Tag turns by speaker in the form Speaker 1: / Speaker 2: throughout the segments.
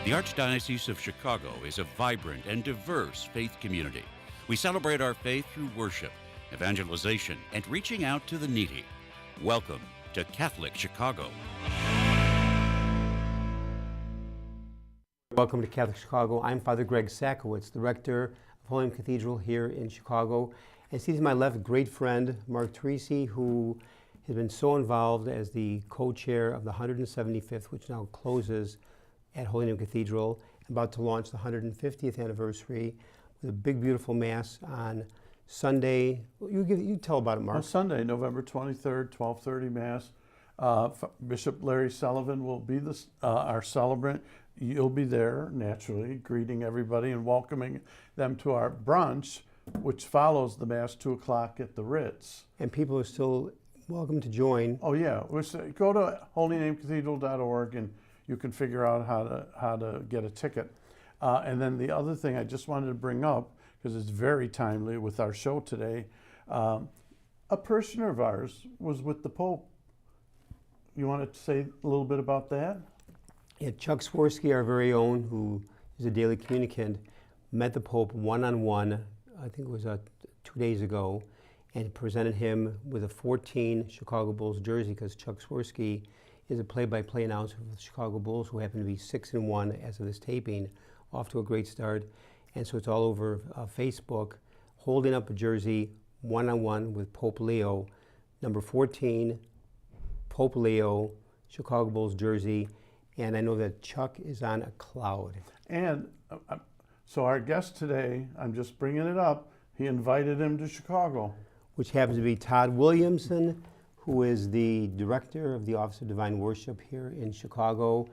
Speaker 1: The Archdiocese of Chicago is a vibrant and diverse faith community. We celebrate our faith through worship, evangelization, and reaching out to the needy. Welcome to Catholic Chicago.
Speaker 2: Welcome to Catholic Chicago. I'm Father Greg Sakowicz, the rector of Holy Name Cathedral here in Chicago. And seated to my left, great friend Mark Teresi, who has been so involved as the co-chair of the 175th, which now closes at Holy Name Cathedral, about to launch the 150th anniversary with a big, beautiful Mass on Sunday. You tell about it, Mark.
Speaker 3: On Sunday, November 23rd, 12:30 Mass. Bishop Larry Sullivan will be our celebrant. You'll be there, naturally, greeting everybody and welcoming them to our brunch, which follows the Mass, 2 o'clock at the Ritz.
Speaker 2: And people are still welcome to join.
Speaker 3: Oh, yeah. Go to holynamecathedral.org and you can figure out how to get a ticket. And then the other thing I just wanted to bring up, because it's very timely with our show today, a parishioner of ours was with the Pope. You want to say a little bit about that?
Speaker 2: Yeah, Chuck Swirsky, our very own, who is a daily communicant, met the Pope one-on-one, I think it was 2 days ago, and presented him with a 14 Chicago Bulls jersey, because Chuck Swirsky is a play-by-play announcer for the Chicago Bulls, who happen to be 6-1 as of this taping, off to a great start. And so it's all over Facebook, holding up a jersey one-on-one with Pope Leo, number 14, Pope Leo, Chicago Bulls jersey. And I know that Chuck is on a cloud.
Speaker 3: And so our guest today, I'm just bringing it up, he invited him to Chicago.
Speaker 2: Which happens to be Todd Williamson, who is the director of the Office of Divine Worship here in Chicago.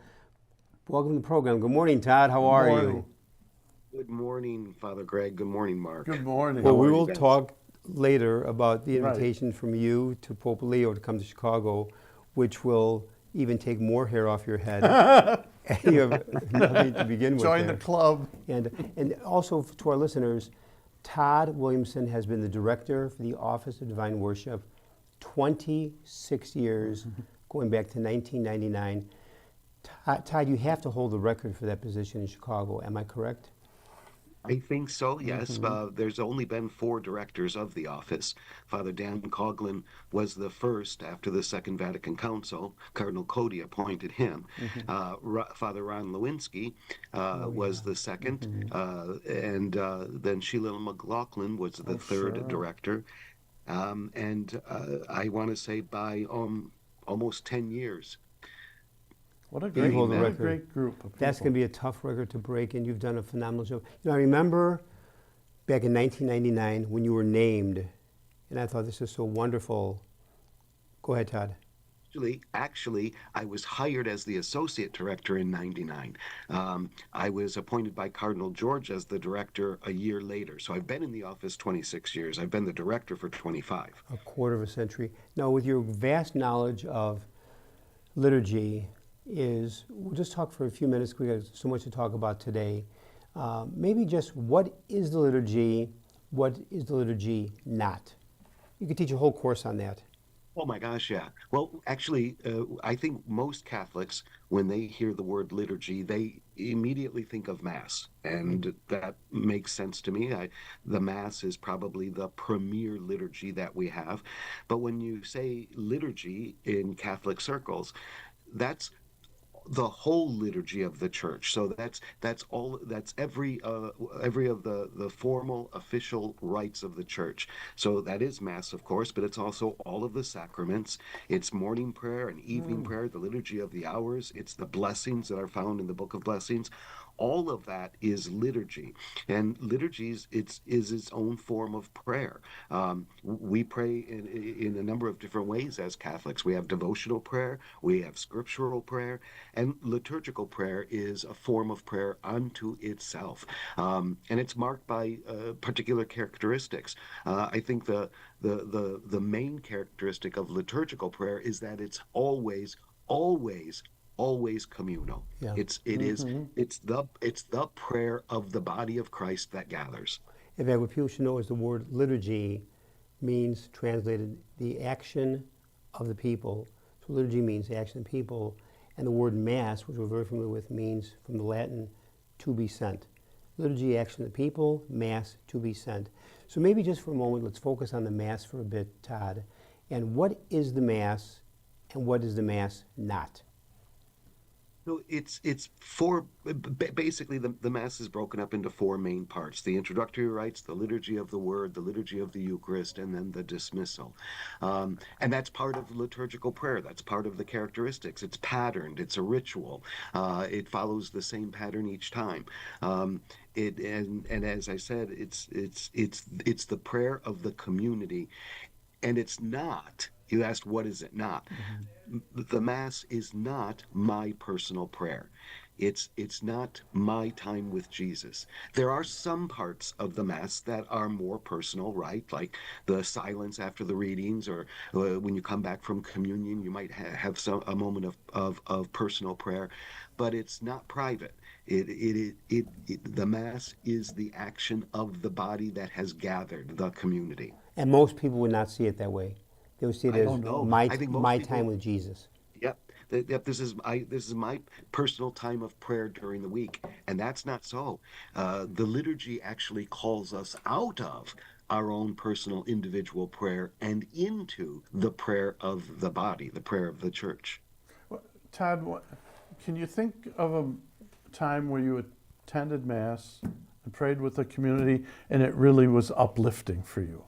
Speaker 2: Welcome to the program. Good morning, Todd. How are you?
Speaker 4: Good morning, Father Greg. Good morning, Mark.
Speaker 3: Good morning.
Speaker 2: Well, we will talk later about the invitation from you to Pope Leo to come to Chicago, which will even take more hair off your head. And you have nothing to begin with.
Speaker 3: Join
Speaker 2: there.
Speaker 3: the club.
Speaker 2: And also to our listeners, Todd Williamson has been the director for the Office of Divine Worship 26 years, going back to 1999. Todd, you have to hold the record for that position in Chicago. Am I correct?
Speaker 4: I think so, yes. There's only been 4 directors of the office. Father Dan Coughlin was the first after the Second Vatican Council. Cardinal Cody appointed him. Father Ron Lewinsky was the second. And then Sheila McLaughlin was the third director. And I want to say by almost 10 years.
Speaker 3: What a great group of people.
Speaker 2: That's going to be a tough record to break, and you've done a phenomenal job. You know, I remember back in 1999 when you were named, and I thought this is so wonderful. Go ahead, Todd.
Speaker 4: Actually, I was hired as the associate director in '99. I was appointed by Cardinal George as the director a year later. So I've been in the office 26 years. I've been the director for 25.
Speaker 2: A quarter of a century. Now, with your vast knowledge of liturgy, we'll just talk for a few minutes because we have so much to talk about today. Maybe just what is the liturgy? What is the liturgy not? You could teach a whole course on that.
Speaker 4: Oh my gosh, yeah. Well, actually, I think most Catholics, when they hear the word liturgy, they immediately think of Mass, and that makes sense to me. The Mass is probably the premier liturgy that we have. But when you say liturgy in Catholic circles, that's the whole liturgy of the church. So that's every of the formal official rites of the church. So that is Mass, of course, but it's also all of the sacraments. It's morning prayer and evening prayer, the liturgy of the hours. It's the blessings that are found in the Book of Blessings. All of that is liturgy, and liturgy is its own form of prayer. We pray in a number of different ways as Catholics. We have devotional prayer, we have scriptural prayer, and liturgical prayer is a form of prayer unto itself, and it's marked by particular characteristics. I think the main characteristic of liturgical prayer is that it's always communal. Yeah. It's the prayer of the body of Christ that gathers.
Speaker 2: In fact, what people should know is the word liturgy means, translated, the action of the people. So liturgy means the action of the people. And the word Mass, which we're very familiar with, means from the Latin, to be sent. Liturgy, action of the people, Mass, to be sent. So maybe just for a moment, let's focus on the Mass for a bit, Todd. And what is the Mass, and what is the Mass not?
Speaker 4: So it's four, basically the Mass is broken up into four main parts: the introductory rites, the liturgy of the word, the liturgy of the Eucharist, and then the dismissal. And that's part of liturgical prayer. That's part of the characteristics. It's patterned. It's a ritual. It follows the same pattern each time. And as I said, it's the prayer of the community, and it's not. You asked, what is it not? Mm-hmm. The Mass is not my personal prayer. It's not my time with Jesus. There are some parts of the Mass that are more personal, right? Like the silence after the readings, or when you come back from communion, you might have a moment of personal prayer, but it's not private. The Mass is the action of the body that has gathered the community.
Speaker 2: And most people would not see it that way. They would see it as my time with Jesus.
Speaker 4: Yep. This is my personal time of prayer during the week, and that's not so. The liturgy actually calls us out of our own personal individual prayer and into the prayer of the body, the prayer of the church.
Speaker 3: Well, Todd, can you think of a time where you attended Mass and prayed with the community and it really was uplifting for you?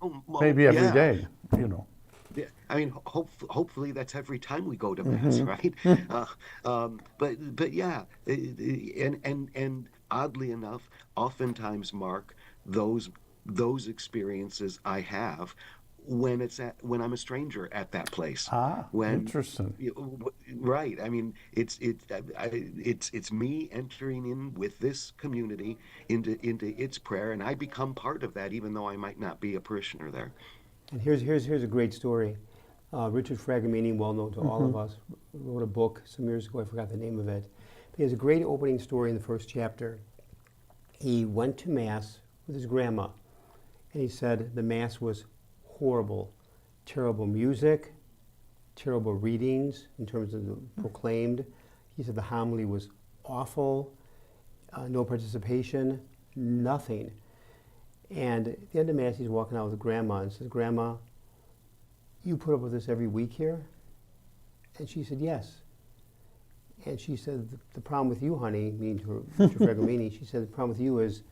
Speaker 4: Well,
Speaker 3: maybe every day, you know.
Speaker 4: Yeah, I mean, hopefully that's every time we go to Mass, right? But yeah, and oddly enough, oftentimes, Mark, those experiences I have when I'm a stranger at that place.
Speaker 3: Interesting.
Speaker 4: Right. I mean, it's me entering in with this community into its prayer, and I become part of that, even though I might not be a parishioner there.
Speaker 2: And here's a great story. Richard Fragamini, well known to all of us, wrote a book some years ago. I forgot the name of it. But he has a great opening story in the first chapter. He went to Mass with his grandma, and he said the Mass was horrible, terrible music, terrible readings in terms of the proclaimed. He said the homily was awful, no participation, nothing. And at the end of Mass, he's walking out with Grandma and says, "Grandma, you put up with this every week here?" And she said, "Yes." And she said, the problem with you, honey," meaning to her, Mr. Fragamini, she said, "the problem with you is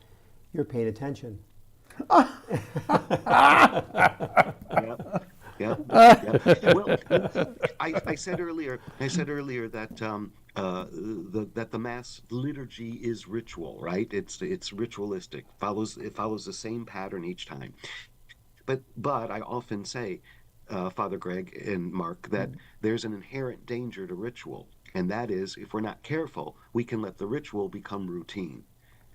Speaker 2: you're paying attention."
Speaker 4: Yeah. Well, I said earlier that that the Mass liturgy is ritual, right? It's ritualistic. It follows the same pattern each time. But I often say, Father Greg and Mark, that there's an inherent danger to ritual, and that is, if we're not careful, we can let the ritual become routine.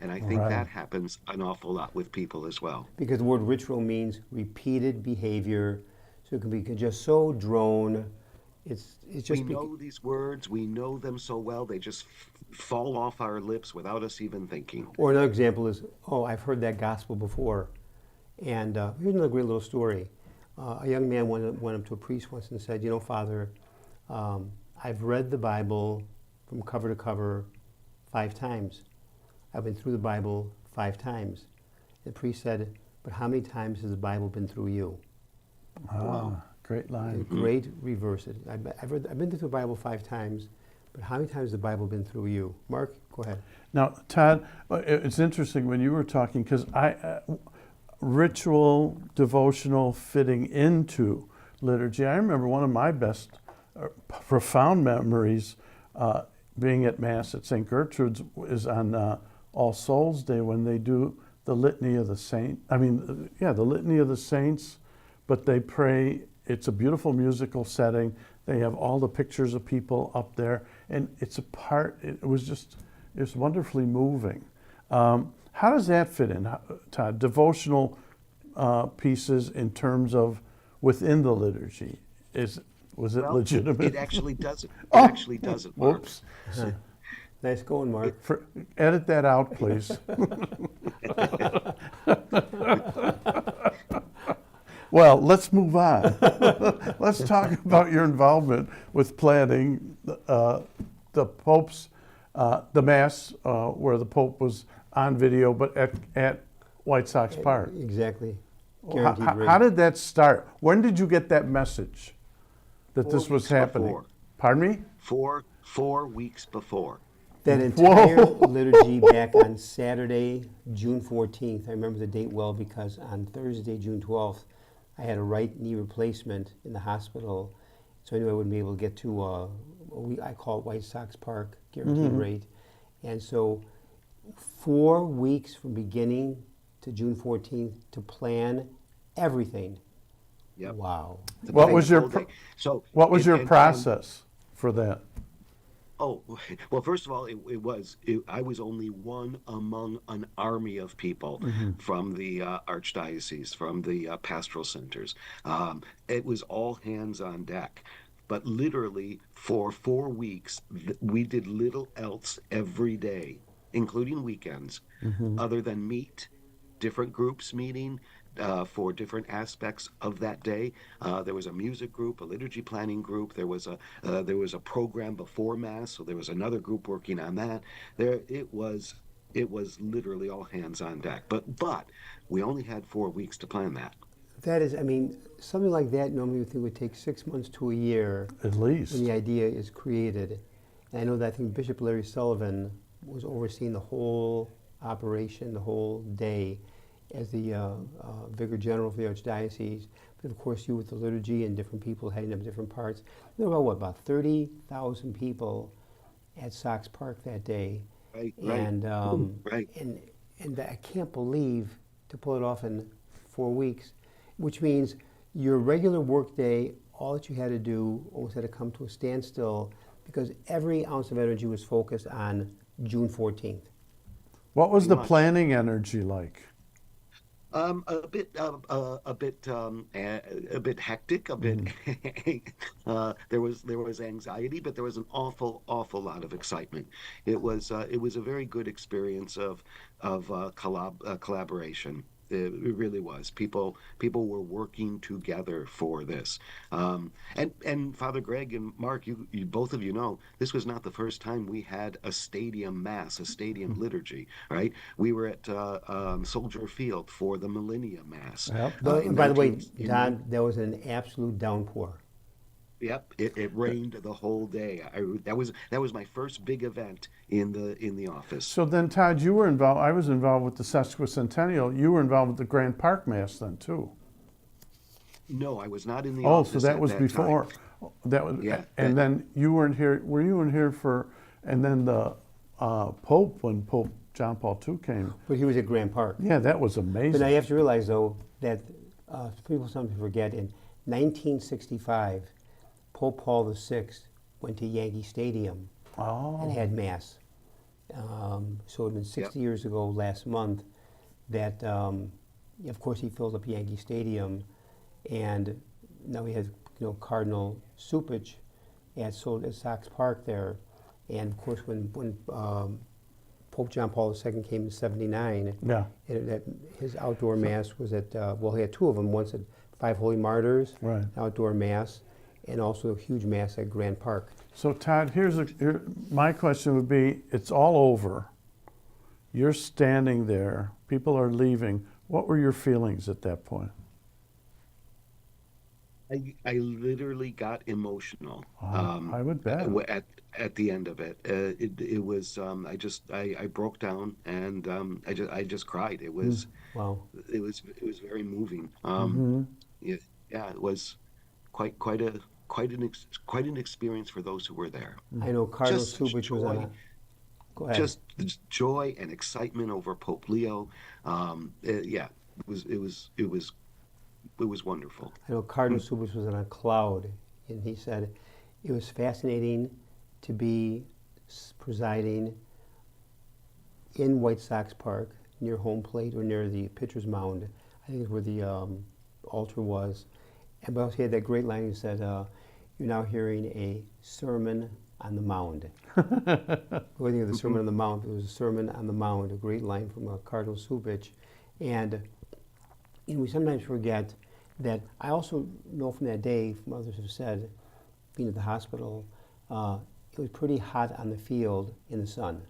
Speaker 4: And I think that happens an awful lot with people as well.
Speaker 2: Because the word ritual means repeated behavior, so it can be just so drone. It's just
Speaker 4: we know these words, we know them so well, they just fall off our lips without us even thinking.
Speaker 2: Or another example is, I've heard that gospel before. And here's another great little story. A young man went up to a priest once and said, "Father, I've read the Bible from cover to cover 5 times. I've been through the Bible 5 times. The priest said, "But how many times has the Bible been through you?"
Speaker 3: Wow, great line.
Speaker 2: Great reverse it. I've been through the Bible 5 times, but how many times has the Bible been through you? Mark, go ahead.
Speaker 3: Now, Todd, it's interesting when you were talking, because ritual, devotional, fitting into liturgy. I remember one of my best profound memories being at Mass at St. Gertrude's is on All Souls Day, when they do the Litany of the Saints. The Litany of the Saints, but they pray. It's a beautiful musical setting. They have all the pictures of people up there, and it was wonderfully moving. How does that fit in, Todd? Devotional pieces in terms of within the liturgy. Was it legitimate?
Speaker 4: It actually doesn't. It actually doesn't, Mark.
Speaker 2: Whoops. Nice going, Mark.
Speaker 3: Edit that out, please. Well, let's move on. Let's talk about your involvement with planning the Pope's, the Mass where the Pope was on video, but at White Sox Park.
Speaker 2: Exactly.
Speaker 3: How did that start? When did you get that message that this was happening?
Speaker 4: Before.
Speaker 3: Pardon me?
Speaker 4: 4 weeks before.
Speaker 2: That entire
Speaker 3: Whoa.
Speaker 2: liturgy back on Saturday, June 14th. I remember the date well because on Thursday, June 12th, I had a right knee replacement in the hospital, so I knew I wouldn't be able to get to, I call it White Sox Park, guaranteed rate. And so 4 weeks from beginning to June 14th to plan everything.
Speaker 4: Yep.
Speaker 2: Wow.
Speaker 3: What was your what was your
Speaker 4: and
Speaker 3: process for that?
Speaker 4: Oh, well, first of all, I was only one among an army of people from the archdiocese, from the pastoral centers. It was all hands on deck. But literally for 4 weeks, we did little else every day, including weekends, other than meet, different groups meeting, for different aspects of that day. There was a music group, a liturgy planning group. There was a program before Mass, so there was another group working on that. It was literally all hands on deck. But we only had 4 weeks to plan that.
Speaker 2: That is, I mean, something like that normally you would think would take 6 months to a year.
Speaker 3: At least.
Speaker 2: When the idea is created. And I know that I think Bishop Larry Sullivan was overseeing the whole operation, the whole day, as the Vicar General for the Archdiocese. But of course, you with the liturgy and different people heading up different parts. There were about 30,000 people at Sox Park that day.
Speaker 4: Right.
Speaker 2: And,
Speaker 4: Right.
Speaker 2: and I can't believe to pull it off in 4 weeks, which means your regular work day, all that you had to do almost had to come to a standstill because every ounce of energy was focused on June 14th.
Speaker 3: What was the planning energy like?
Speaker 4: A bit hectic. A bit. There was anxiety, but there was an awful lot of excitement. It was a very good experience of collaboration. It really was. People were working together for this. And Father Greg and Mark, you both of you know, this was not the first time we had a stadium mass, a stadium liturgy, right? We were at Soldier Field for the Millennia Mass.
Speaker 3: Yep.
Speaker 2: By the way, Todd, there was an absolute downpour.
Speaker 4: Yep, it rained the whole day. That was my first big event in the office.
Speaker 3: So then, Todd, you were involved. I was involved with the sesquicentennial. You were involved with the Grand Park Mass then too.
Speaker 4: No, I was not in the
Speaker 3: Oh,
Speaker 4: office.
Speaker 3: so that
Speaker 4: at
Speaker 3: was
Speaker 4: that
Speaker 3: before.
Speaker 4: time.
Speaker 3: That was,
Speaker 4: Yeah,
Speaker 3: and then you weren't here. Were you in here for? And then the Pope, when Pope John Paul II came.
Speaker 2: But he was at Grand Park.
Speaker 3: Yeah, that was amazing.
Speaker 2: But now you have to realize, though, that people sometimes forget, in 1965, Pope Paul VI went to Yankee Stadium and had Mass. So it had been 60 years ago last month that, of course, he filled up Yankee Stadium, and now he has, Cardinal Supich at Sox Park there, and of course, when Pope John Paul II came in '79, his outdoor Mass was at, he had two of them. Once at Five Holy Martyrs,
Speaker 3: right,
Speaker 2: outdoor Mass, and also a huge Mass at Grand Park.
Speaker 3: So Todd, my question would be, it's all over. You're standing there, people are leaving. What were your feelings at that point?
Speaker 4: I literally got emotional.
Speaker 3: I would bet.
Speaker 4: At the end of it, it was I broke down and I just cried. It was
Speaker 2: wow.
Speaker 4: It was very moving. It was quite an experience for those who were there.
Speaker 2: I know Cardinal Supich was on. Go ahead.
Speaker 4: Just joy and excitement over Pope Leo. It was wonderful.
Speaker 2: I know Cardinal Supich was on a cloud, and he said it was fascinating to be presiding in White Sox Park near home plate or near the pitcher's mound. I think it's where the altar was. And he had that great line. He said, "You're now hearing a sermon on the mound." When you hear the Sermon on the Mount, it was a sermon on the mound, a great line from Cardinal Supich. And we sometimes forget that. I also know from that day, from others have said, being at the hospital, it was pretty hot on the field in the sun.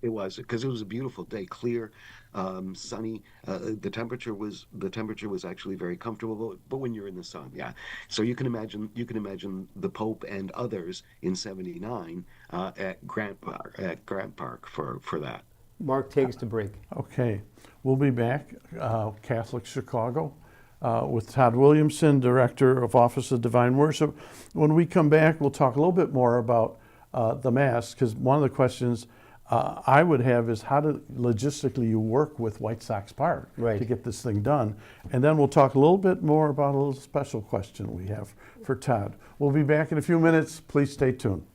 Speaker 4: It was because it was a beautiful day, clear, sunny. The temperature was actually very comfortable. But when you're in the sun, yeah. So you can imagine the Pope and others in '79 at Grant Park for that.
Speaker 2: Mark, take us to break.
Speaker 3: Okay, we'll be back, Catholic Chicago, with Todd Williamson, Director of Office of Divine Worship. When we come back, we'll talk a little bit more about the Mass, because one of the questions I would have is how do logistically you work with White Sox Park to get this thing done? And then we'll talk a little bit more about a little special question we have for Todd. We'll be back in a few minutes. Please stay tuned.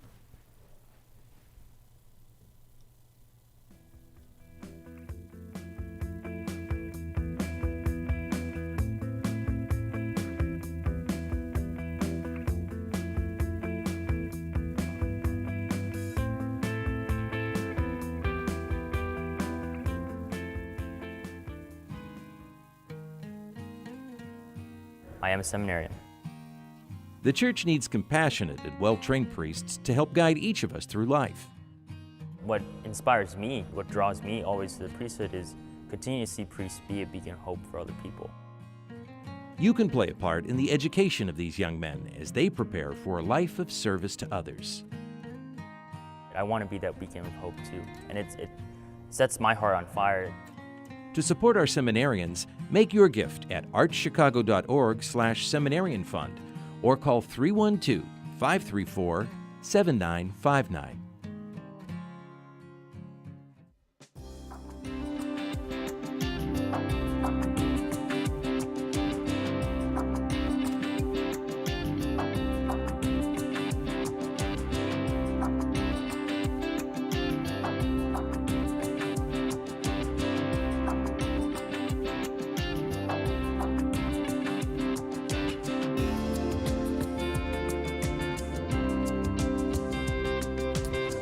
Speaker 5: I am a seminarian.
Speaker 6: The Church needs compassionate and well-trained priests to help guide each of us through life.
Speaker 5: What inspires me, what draws me always to the priesthood is continue to see priests be a beacon of hope for other people.
Speaker 6: You can play a part in the education of these young men as they prepare for a life of service to others.
Speaker 5: I want to be that beacon of hope too, and it sets my heart on fire.
Speaker 6: To support our seminarians, make your gift at archchicago.org/seminarian fund or call 312-534-7959.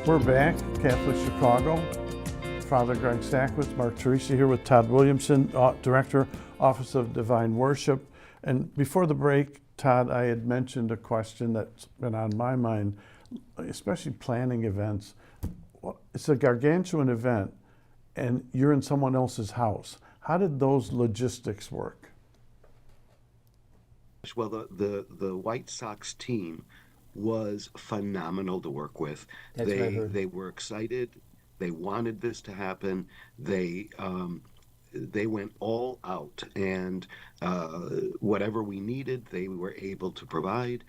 Speaker 3: We're back, Catholic Chicago. Father Greg Sakowicz, Mark Teresi here with Todd Williamson, Director, Office of Divine Worship. And before the break, Todd, I had mentioned a question that's been on my mind, especially planning events. It's a gargantuan event, and you're in someone else's house. How did those logistics work?
Speaker 4: Well, the White Sox team was phenomenal to work with.
Speaker 2: That's what I heard.
Speaker 4: They were excited. They wanted this to happen. They went all out, and whatever we needed, they were able to provide.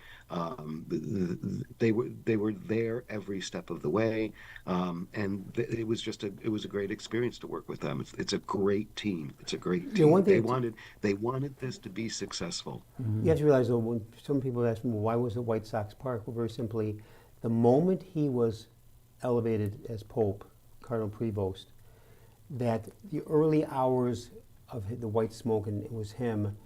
Speaker 4: They were there every step of the way, and it was a great experience to work with them. It's a great team. It's a great team. They wanted this to be successful.
Speaker 2: You have to realize, though, when some people ask me, well, why was it White Sox Park? Well, very simply, the moment he was elevated as Pope, Cardinal Prevost, that the early hours of the white smoke, and it was him,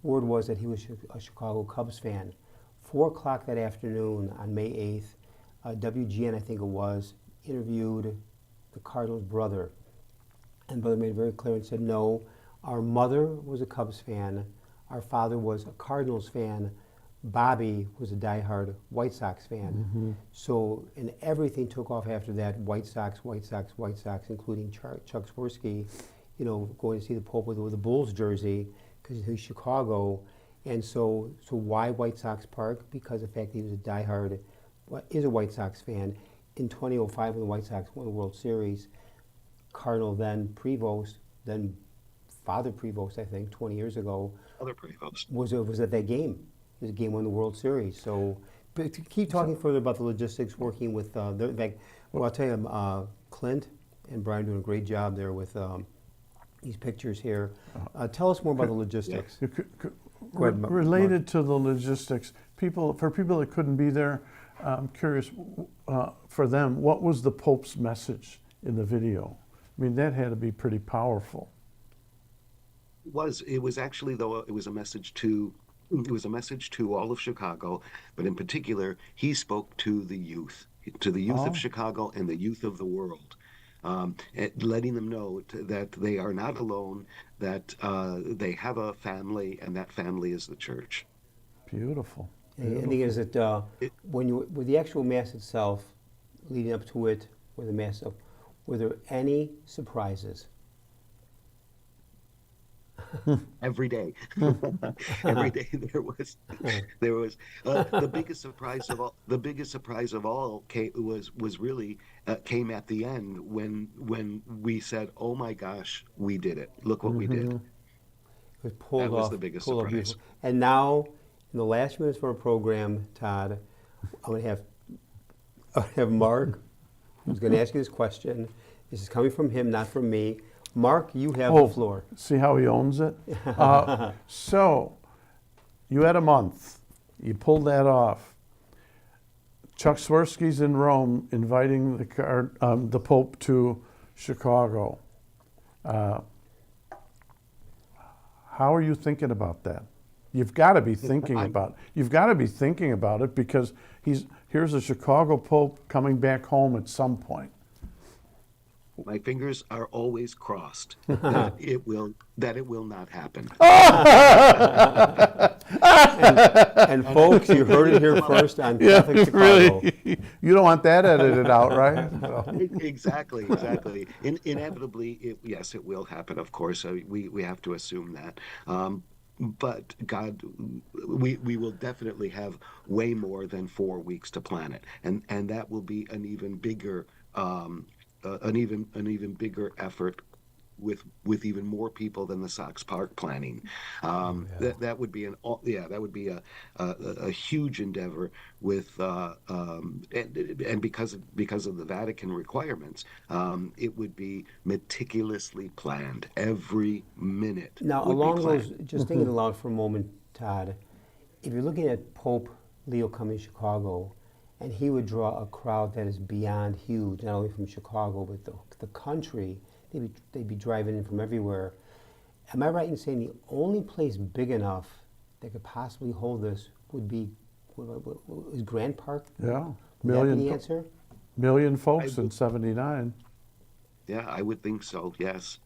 Speaker 2: word was that he was a Chicago Cubs fan. 4 o'clock that afternoon on May 8th, WGN, I think it was, interviewed the Cardinal's brother. And brother made it very clear and said, no, our mother was a Cubs fan, our father was a Cardinals fan, Bobby was a diehard White Sox fan. Mm-hmm. So, and everything took off after that, White Sox, including Chuck Swirsky, going to see the Pope with the Bulls jersey, because he's Chicago. And so why White Sox Park? Because of the fact that he was a diehard, is a White Sox fan. In 2005, when the White Sox won the World Series, Cardinal then Prevost, then Father Prevost, I think, 20 years ago,
Speaker 4: Other Prevost
Speaker 2: was at that game. It was a game won the World Series. So, but to keep talking further about the logistics, working with, in fact, well, I'll tell you, Clint and Brian doing a great job there with these pictures here. Tell us more about the logistics.
Speaker 3: Related to the logistics, for people that couldn't be there, I'm curious, for them, what was the Pope's message in the video? I mean, that had to be pretty powerful.
Speaker 4: It was actually, though, it was a message to all of Chicago, but in particular, he spoke to the youth of Chicago and the youth of the world, letting them know that they are not alone, that they have a family, and that family is the church.
Speaker 3: Beautiful.
Speaker 2: And the thing is that with the actual Mass itself, leading up to it, or the Mass itself, were there any surprises?
Speaker 4: Every day. Every day there was the biggest surprise of all. The biggest surprise of all was really came at the end when we said, "Oh my gosh, we did it! Look what we did."
Speaker 2: It was pulled
Speaker 4: That
Speaker 2: off.
Speaker 4: was the biggest
Speaker 2: pulled off
Speaker 4: surprise.
Speaker 2: beautiful. And now, in the last minutes of our program, Todd, I'm going to have Mark, who's going to ask you this question. This is coming from him, not from me. Mark, you have the floor.
Speaker 3: See how he owns it? So, you had a month. You pulled that off. Chuck Swirsky's in Rome inviting the Pope to Chicago. How are you thinking about that? You've got to be thinking about it. You've got to be thinking about it because here's a Chicago Pope coming back home at some point.
Speaker 4: My fingers are always crossed that it will not happen.
Speaker 2: And folks, you heard it here first on Catholic Chicago.
Speaker 3: Really, you don't want that edited out, right?
Speaker 4: Exactly. Inevitably, yes, it will happen. Of course, we have to assume that. But God, we will definitely have way more than 4 weeks to plan it, and that will be an even bigger effort with even more people than the Sox Park planning. That would be a huge endeavor with and because of the Vatican requirements, it would be meticulously planned. Every minute.
Speaker 2: Now,
Speaker 4: would
Speaker 2: along
Speaker 4: be
Speaker 2: those,
Speaker 4: planned.
Speaker 2: just thinking aloud for a moment, Todd, if you're looking at Pope Leo coming to Chicago, and he would draw a crowd that is beyond huge, not only from Chicago, but the country. They'd be driving in from everywhere. Am I right in saying the only place big enough that could possibly hold this would be is Grant Park?
Speaker 3: Yeah,
Speaker 2: Would that be the answer?
Speaker 3: million folks in '79.
Speaker 4: Yeah, I would think so. Yes.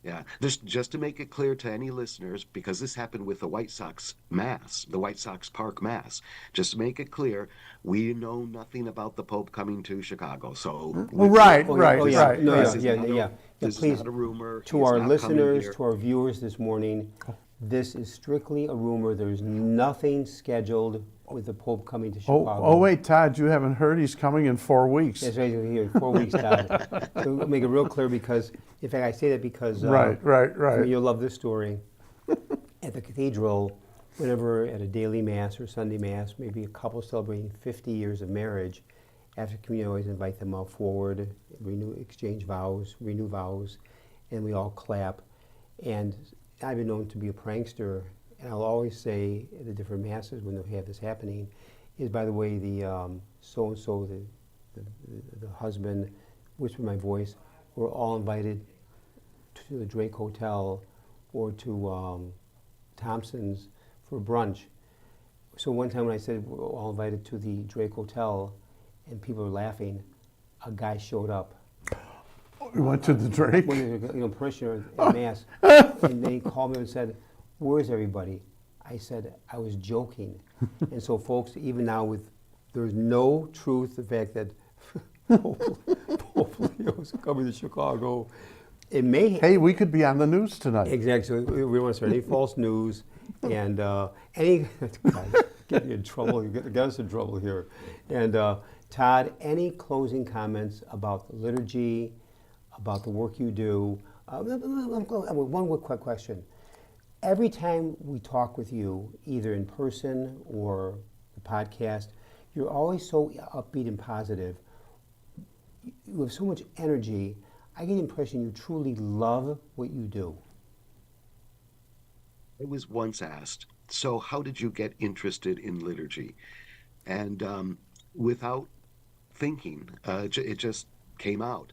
Speaker 4: Yeah, just to make it clear to any listeners, because this happened with the White Sox Mass, the White Sox Park Mass. Just to make it clear, we know nothing about the Pope coming to Chicago. So,
Speaker 3: Right.
Speaker 4: This
Speaker 2: Please,
Speaker 4: is not a rumor.
Speaker 2: to
Speaker 4: He's
Speaker 2: our
Speaker 4: not coming
Speaker 2: listeners,
Speaker 4: here.
Speaker 2: to our viewers this morning, this is strictly a rumor. There's nothing scheduled with the Pope coming to Chicago.
Speaker 3: Oh, wait, Todd, you haven't heard he's coming in 4 weeks.
Speaker 2: That's right, here in 4 weeks, Todd. So we'll make it real clear because, in fact, I say that because
Speaker 3: Right.
Speaker 2: I mean, you'll love this story. At the cathedral, whenever at a daily Mass or Sunday Mass, maybe a couple celebrating 50 years of marriage, after communion, I always invite them out forward, exchange vows, renew vows, and we all clap. And I've been known to be a prankster, and I'll always say at the different Masses when they have this happening, is, by the way, the so-and-so, the husband, whisper my voice, we're all invited to the Drake Hotel or to Thompson's for brunch. So one time when I said we're all invited to the Drake Hotel and people were laughing, a guy showed up.
Speaker 3: We went to the Drake.
Speaker 2: Parishioner at Mass, and they called me and said, "Where's everybody?" I said, "I was joking." And so, folks, even now, there's no truth to the fact that Pope Leo's coming to Chicago. It may.
Speaker 3: Hey, we could be on the news tonight.
Speaker 2: Exactly. So we want to start any false news and any. Guys, get you in trouble. You get us in trouble here. And Todd, any closing comments about the liturgy, about the work you do? One quick question. Every time we talk with you, either in person or the podcast, you're always so upbeat and positive. You have so much energy. I get the impression you truly love what you do.
Speaker 4: I was once asked, so how did you get interested in liturgy? And without thinking, it just came out.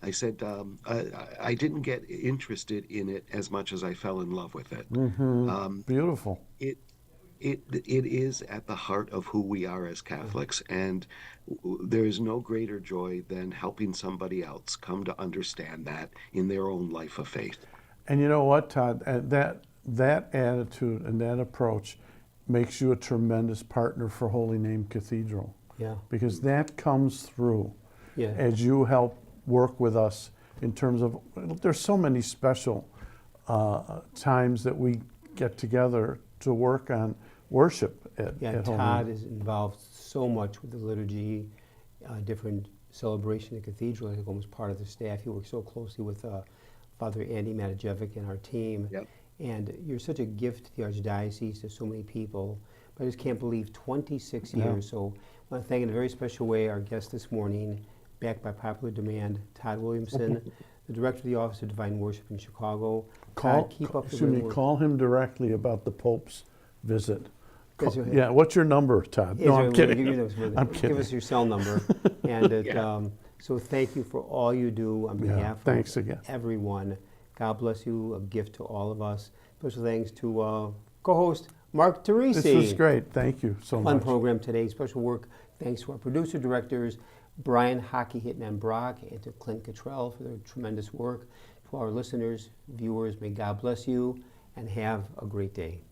Speaker 4: I said, I didn't get interested in it as much as I fell in love with it.
Speaker 3: Mm-hmm. Beautiful.
Speaker 4: It is at the heart of who we are as Catholics, and there is no greater joy than helping somebody else come to understand that in their own life of faith.
Speaker 3: And you know what, Todd? That attitude and that approach makes you a tremendous partner for Holy Name Cathedral.
Speaker 2: Yeah.
Speaker 3: Because that comes through
Speaker 2: Yeah.
Speaker 3: as you help work with us in terms of, there's so many special times that we get together to work on worship at Holy
Speaker 2: Todd
Speaker 3: Name.
Speaker 2: is involved so much with the liturgy, different celebration at Cathedral. I think almost part of the staff. He works so closely with Father Andy Matajevic and our team.
Speaker 4: Yep.
Speaker 2: And you're such a gift to the Archdiocese, to so many people. But I just can't believe 26
Speaker 3: Yeah.
Speaker 2: years. So I want to thank in a very special way our guest this morning, backed by popular demand, Todd Williamson, the Director of the Office of Divine Worship in Chicago. Todd, keep up the great work.
Speaker 3: Call him directly about the Pope's visit.
Speaker 2: Yes, go ahead.
Speaker 3: Yeah, what's your number, Todd?
Speaker 2: Yes,
Speaker 3: No,
Speaker 2: we'll
Speaker 3: I'm
Speaker 2: give
Speaker 3: kidding.
Speaker 2: you those with it.
Speaker 3: I'm
Speaker 2: Give
Speaker 3: kidding.
Speaker 2: us your cell number. And it,
Speaker 4: Yeah.
Speaker 2: so thank you for all you do on
Speaker 3: Yeah,
Speaker 2: behalf
Speaker 3: thanks
Speaker 2: of
Speaker 3: again.
Speaker 2: everyone. God bless you, a gift to all of us. Special thanks to co-host Mark Teresi.
Speaker 3: This was great. Thank you so
Speaker 2: Fun
Speaker 3: much.
Speaker 2: program today. Special work thanks to our producer directors, Brian Hockey Hitman Brock, and to Clint Cottrell for their tremendous work. To our listeners, viewers, may God bless you and have a great day.